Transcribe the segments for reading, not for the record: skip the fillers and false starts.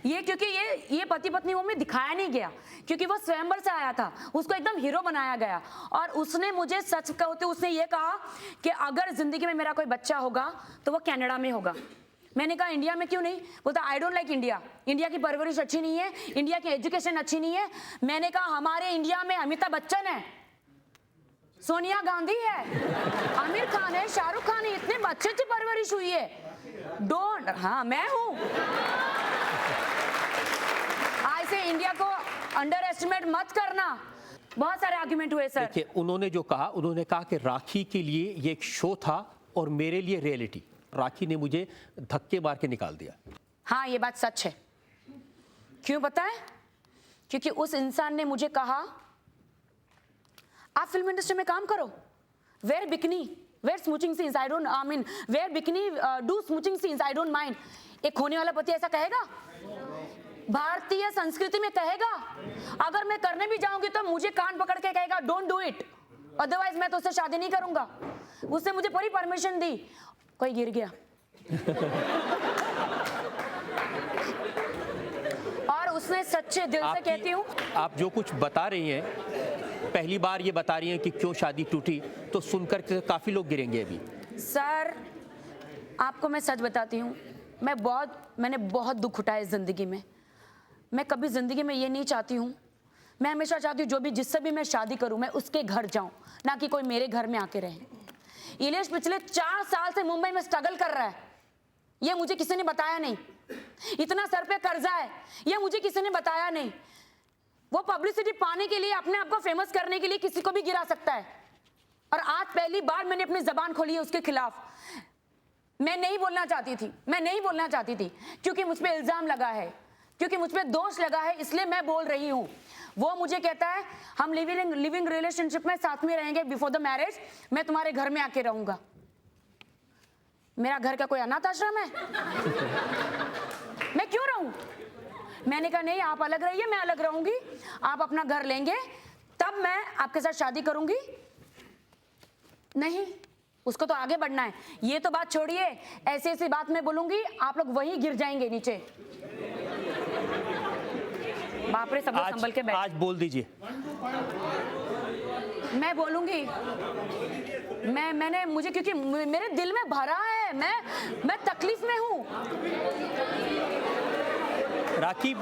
ये क्योंकि ये पति पत्नी वो में दिखाया नहीं गया, क्योंकि वो स्वयंवर से आया था, उसको एकदम हीरो बनाया गया। और उसने मुझे सच कहते उसने ये कहा कि अगर जिंदगी में मेरा कोई बच्चा होगा तो वो कनाडा में होगा। मैंने कहा इंडिया में क्यों नहीं? बोलता I don't like India, India की परवरिश अच्छी नहीं है, इंडिया की एजुकेशन अच्छी नहीं है। मैंने कहा हमारे इंडिया में अमिताभ बच्चन है, सोनिया गांधी है, आमिर खान है, शाहरुख खान है, इतने अच्छे अच्छी परवरिश हुई है। डोंट, हाँ मैं हूं। आज से इंडिया को अंडर एस्टिमेट मत करना। बहुत सारे आर्गुमेंट हुए सर। देखिए उन्होंने जो कहा, उन्होंने कहा कि राखी के लिए ये एक शो था और मेरे लिए रियलिटी। राखी ने मुझे धक्के मार के निकाल दिया। हाँ ये बात सच है। क्यों पता है? क्योंकि उस इंसान ने मुझे कहा आप फिल्म इंडस्ट्री में काम करो, wear bikini, wear smooching scenes, I don't I mean wear bikini, do smooching scenes, I don't mind. एक होने वाला पति ऐसा कहेगा? भारतीय संस्कृति में कहेगा? अगर मैं करने भी जाऊंगी तो मुझे कान पकड़ के कहेगा डोंट डू इट, अदरवाइज मैं तो उससे शादी नहीं करूंगा। उसने मुझे पूरी परमिशन दी। कोई गिर गया। और उसने सच्चे दिल से कहती हूँ, आप जो कुछ बता रही हैं, पहली बार ये बता रही हैं कि क्यों शादी टूटी, तो सुनकर के काफी लोग गिरेंगे अभी। सर आपको मैं सच बताती हूँ, मैंने बहुत दुख उठाया इस जिंदगी में। मैं कभी जिंदगी में ये नहीं चाहती हूँ, मैं हमेशा चाहती हूँ जो भी जिससे भी मैं शादी करूँ मैं उसके घर जाऊँ, ना कि कोई मेरे घर में आके रहे। इलेश पिछले 4 साल से मुंबई में स्ट्रगल कर रहा है, ये मुझे किसी ने बताया नहीं। इतना सर पे कर्जा है, ये मुझे किसी ने बताया नहीं। वो पब्लिसिटी पाने के लिए, अपने आप को फेमस करने के लिए किसी को भी गिरा सकता है। और आज पहली बार मैंने अपनी जबान खोली है उसके खिलाफ। मैं नहीं बोलना चाहती थी, क्योंकि मुझ पे इल्जाम लगा है, क्योंकि मुझ पे दोष लगा है, इसलिए मैं बोल रही हूँ। वो मुझे कहता है हम लिविंग रिलेशनशिप में साथ में रहेंगे बिफोर द मैरिज, मैं तुम्हारे घर में आके रहूंगा। मेरा घर का कोई अनाथ आश्रम है? मैं क्यों रहूं? मैंने कहा नहीं, आप अलग रहिए, मैं अलग रहूंगी। आप अपना घर लेंगे तब मैं आपके साथ शादी करूंगी। नहीं, उसको तो आगे बढ़ना है। ये तो बात छोड़िए, ऐसी ऐसी बात मैं बोलूंगी आप लोग वहीं गिर जाएंगे नीचे। बाप रे, सब लोग संभल के बैठ। आज बोल दीजिए। मैं बोलूंगी, मुझे क्योंकि मेरे दिल में भरा है, मैं तकलीफ में हूं। राखी,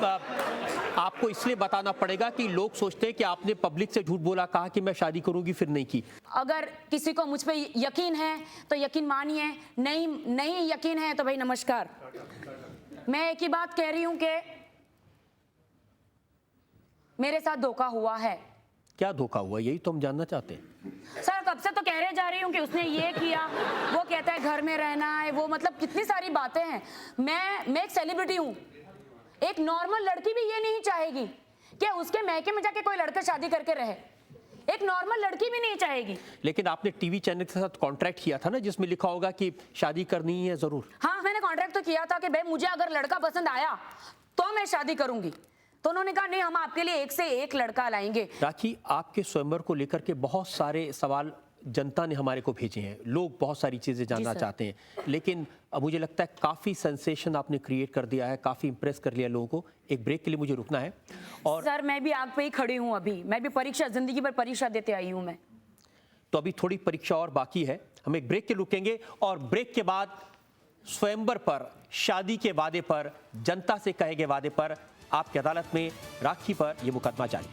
आपको इसलिए बताना पड़ेगा कि लोग सोचते हैं कि आपने पब्लिक से झूठ बोला, कहा कि मैं शादी करूंगी फिर नहीं की। अगर किसी को मुझ पे यकीन है तो यकीन मानिए, नहीं यकीन है तो भाई नमस्कार। मैं एक ही बात कह रही हूं कि मेरे साथ धोखा हुआ है। क्या धोखा हुआ, यही तो हम जानना चाहते हैं। सर कब से तो कह रहे जा रही हूँ कि उसने ये किया, वो कहता है घर में रहना है, वो मतलब कितनी सारी बातें हैं। मैं एक सेलिब्रिटी हूँ, एक नॉर्मल लड़की भी ये नहीं चाहेगी कि उसके मैके में जाके कोई लड़का शादी करके रहे। एक नॉर्मल लड़की भी नहीं चाहेगी। लेकिन आपने टीवी चैनल के साथ कॉन्ट्रैक्ट किया था ना, जिसमें लिखा होगा कि शादी करनी है जरूर। हाँ मैंने कॉन्ट्रैक्ट तो किया था कि भाई मुझे अगर लड़का पसंद आया तो मैं शादी करूंगी। तो उन्होंने कहा नहीं, हम आपके लिए एक से एक लड़का लाएंगे। राखी, आपके स्वयंवर को लेकर के बहुत सारे सवाल जनता ने हमारे को भेजे हैं, लोग बहुत सारी चीजें जानना चाहते हैं, लेकिन अब मुझे लगता है काफी सेंसेशन आपने क्रिएट कर दिया है, काफी इंप्रेस कर लिया लोगों को। एक ब्रेक के लिए मुझे रुकना है। और सर मैं भी आग पे ही खड़ी हूँ अभी, मैं भी परीक्षा, जिंदगी भर परीक्षा देते आई हूँ मैं। तो अभी थोड़ी परीक्षा और बाकी है, हम एक ब्रेक के रुकेंगे और ब्रेक के बाद स्वयंवर पर, शादी के वादे पर, जनता से कहे गए वादे पर आपकी अदालत में राखी पर यह मुकदमा जारी।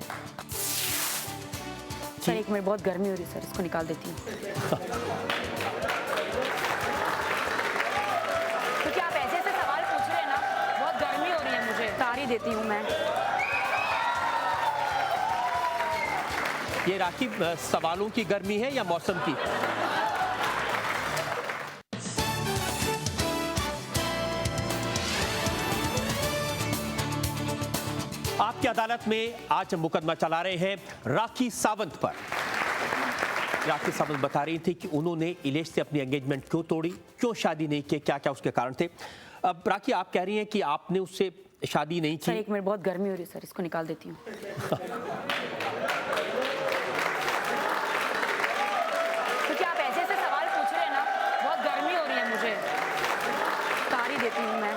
सर एक मिनट, बहुत गर्मी हो रही है सर, इसको निकाल देती हूँ। क्योंकि आप ऐसे ऐसे सवाल पूछ रहे हैं ना, बहुत गर्मी हो रही है मुझे, तारी देती हूँ मैं। ये राखी सवालों की गर्मी है या मौसम की? आपकी अदालत में आज हम मुकदमा चला रहे हैं राखी सावंत पर। राखी सावंत बता रही थी कि उन्होंने इलेश से अपनी एंगेजमेंट क्यों तोड़ी, क्यों शादी नहीं की, क्या क्या उसके कारण थे। अब राखी, आप कह रही हैं कि आपने उससे शादी नहीं की। सर एक मिनट, बहुत गर्मी हो रही है सर, इसको निकाल देती हूँ। क्योंकि आप ऐसे ऐसे सवाल पूछ रहे हैं ना, बहुत गर्मी हो रही है मुझे, तारी देती हूँ मैं।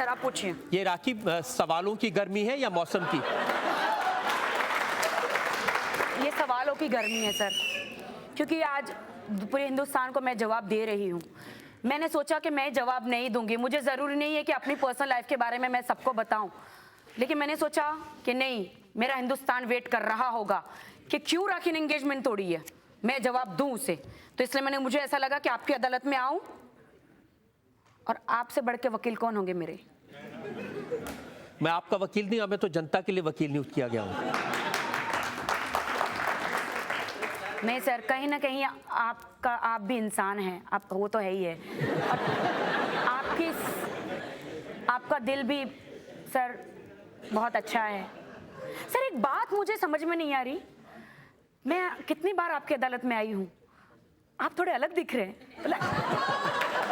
सर आप पूछिए। ये राखी सवालों की गर्मी है या मौसम की? ये सवालों की गर्मी है सर, क्योंकि आज पूरे हिंदुस्तान को मैं जवाब दे रही हूँ। मैंने सोचा कि मैं जवाब नहीं दूंगी, मुझे ज़रूरी नहीं है कि अपनी पर्सनल लाइफ के बारे में मैं सबको बताऊं, लेकिन मैंने सोचा कि नहीं, मेरा हिंदुस्तान वेट कर रहा होगा कि क्यों राखी ने एंगेजमेंट तोड़ी है, मैं जवाब दूं उसे। तो इसलिए मुझे ऐसा लगा कि आपकी अदालत में आऊं, और आपसे बढ़ के वकील कौन होंगे मेरे? मैं आपका वकील नहीं, मैं तो जनता के लिए वकील नियुक्त किया गया हूँ। नहीं सर, कहीं ना कहीं आप भी इंसान हैं, आप, वो तो है ही है, और आपका दिल भी सर बहुत अच्छा है। सर एक बात मुझे समझ में नहीं आ रही, मैं कितनी बार आपकी अदालत में आई हूँ, आप थोड़े अलग दिख रहे हैं।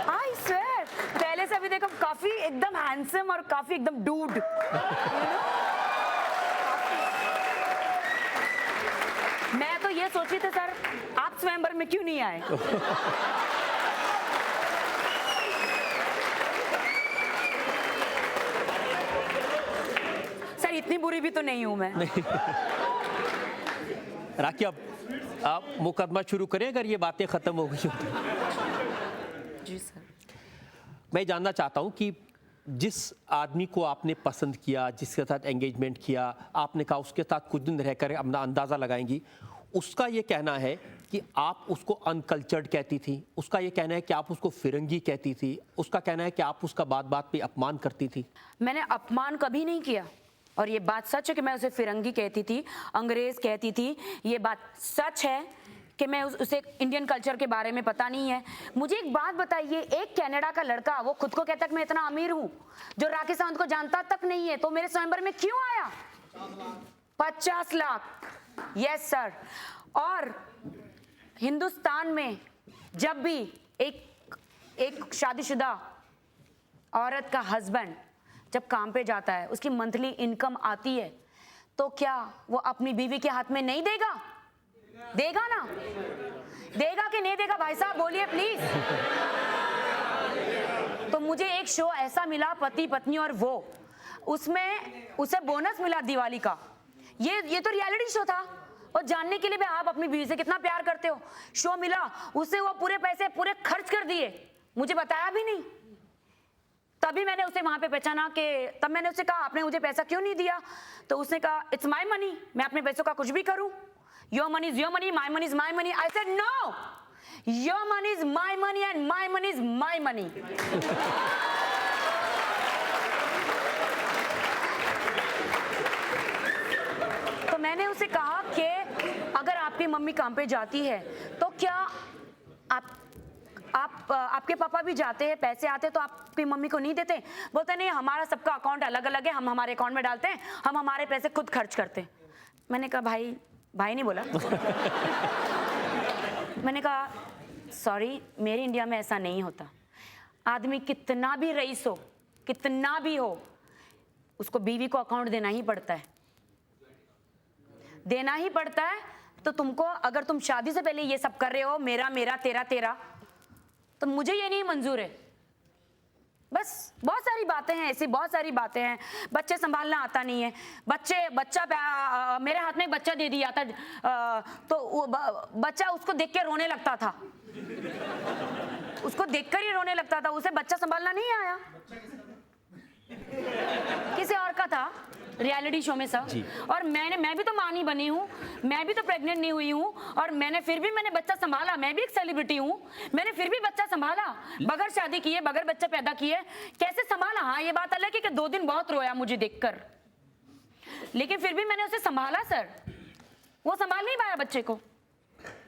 आई स्वेयर, पहले से अभी देखो काफी एकदम हैंडसम और काफी एकदम डूड। मैं तो ये सोची थी सर, आप स्वयंवर में क्यों नहीं आए? सर इतनी बुरी भी तो नहीं हूं मैं। राखी, अब आप मुकदमा शुरू करें अगर ये बातें खत्म हो गई। जी सर। मैं जानना चाहता हूं कि जिस आदमी को आपने पसंद किया, जिसके साथ एंगेजमेंट किया, आपने कहा उसके साथ कुछ दिन रहकर अपना अंदाज़ा लगाएंगी, उसका ये कहना है कि आप उसको अनकल्चर्ड कहती थी, उसका ये कहना है कि आप उसको फिरंगी कहती थी, उसका कहना है कि आप उसका बात बात पे अपमान करती थी। मैंने अपमान कभी नहीं किया, और ये बात सच है कि मैं उसे फिरंगी कहती थी, अंग्रेज कहती थी। ये बात सच है कि मैं उसे इंडियन कल्चर के बारे में पता नहीं है। मुझे एक बात बताइए, एक कनाडा का लड़का, वो खुद को कहता है कि मैं इतना अमीर हूं, जो राखी सावंत को जानता तक नहीं है, तो मेरे स्वयंवर में क्यों आया? 50 लाख, यस सर। और हिंदुस्तान में जब भी एक शादीशुदा औरत का हस्बैंड जब काम पे जाता है, उसकी मंथली इनकम आती है, तो क्या वो अपनी बीवी के हाथ में नहीं देगा? देगा ना? देगा कि नहीं देगा भाई साहब, बोलिए प्लीज। तो मुझे एक शो ऐसा मिला, पति पत्नी और वो, उसमें उसे बोनस मिला दिवाली का। ये तो रियलिटी शो था, और जानने के लिए भी आप अपनी बीवी से कितना प्यार करते हो। शो मिला, उसे वो पूरे पैसे पूरे खर्च कर दिए, मुझे बताया भी नहीं। तभी मैंने उसे वहां पे पहचाना कि, तब मैंने उसे कहा आपने मुझे पैसा क्यों नहीं दिया? तो उसने कहा इट्स माई मनी, मैं अपने पैसों का कुछ भी करूं। Your money is your money, my money is my money. I said no, your money is my money and my money is my money. तो मैंने उसे कहा कि अगर आपकी मम्मी काम पे जाती है तो क्या आपके पापा भी जाते हैं, पैसे आते तो आपकी मम्मी को नहीं देते? बोलते नहीं, हमारा सबका अकाउंट अलग अलग है, हम हमारे अकाउंट में डालते हैं, हम हमारे पैसे खुद खर्च करते हैं। मैंने कहा भाई नहीं बोला। मैंने कहा सॉरी, मेरे इंडिया में ऐसा नहीं होता। आदमी कितना भी रईस हो, कितना भी हो, उसको बीवी को अकाउंट देना ही पड़ता है, देना ही पड़ता है। तो तुमको, अगर तुम शादी से पहले ये सब कर रहे हो, मेरा मेरा तेरा तेरा, तो मुझे ये नहीं मंजूर है। बस बहुत सारी बातें हैं, ऐसी बहुत सारी बातें हैं। बच्चे संभालना आता नहीं है, बच्चा मेरे हाथ में एक बच्चा दे दिया था, तो वो बच्चा उसको देख के रोने लगता था, उसको देखकर ही रोने लगता था, उसे बच्चा संभालना नहीं आया। किसी और का था रियलिटी शो में सर, और मैं भी तो मां नहीं बनी हूँ, मैं भी तो प्रेग्नेंट नहीं हुई हूँ, और फिर भी मैंने बच्चा संभाला। मैं भी एक सेलिब्रिटी हूँ, मैंने फिर भी बच्चा संभाला, बगैर शादी किए, बगैर बच्चा पैदा किए। कैसे संभाला? हाँ ये बात अलग है कि 2 दिन बहुत रोया मुझे देखकर, लेकिन फिर भी मैंने उसे संभाला सर। वो संभाल नहीं पाया बच्चे को।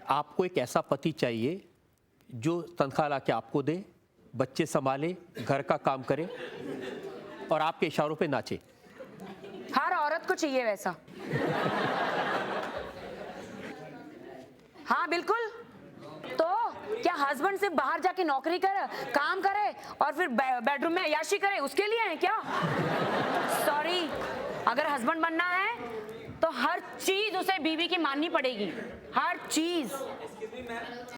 आपको एक ऐसा पति चाहिए जो तनख्वाह ला के आपको दे, बच्चे संभाले, घर का काम करे और आपके इशारों पे नाचे। हर औरत को चाहिए वैसा। हाँ बिल्कुल। तो क्या हस्बैंड सिर्फ बाहर जाके नौकरी करे, काम करे और फिर बेडरूम में अय्याशी करे, उसके लिए है क्या? सॉरी, अगर हस्बैंड बनना है तो हर चीज उसे बीवी की माननी पड़ेगी, हर चीज।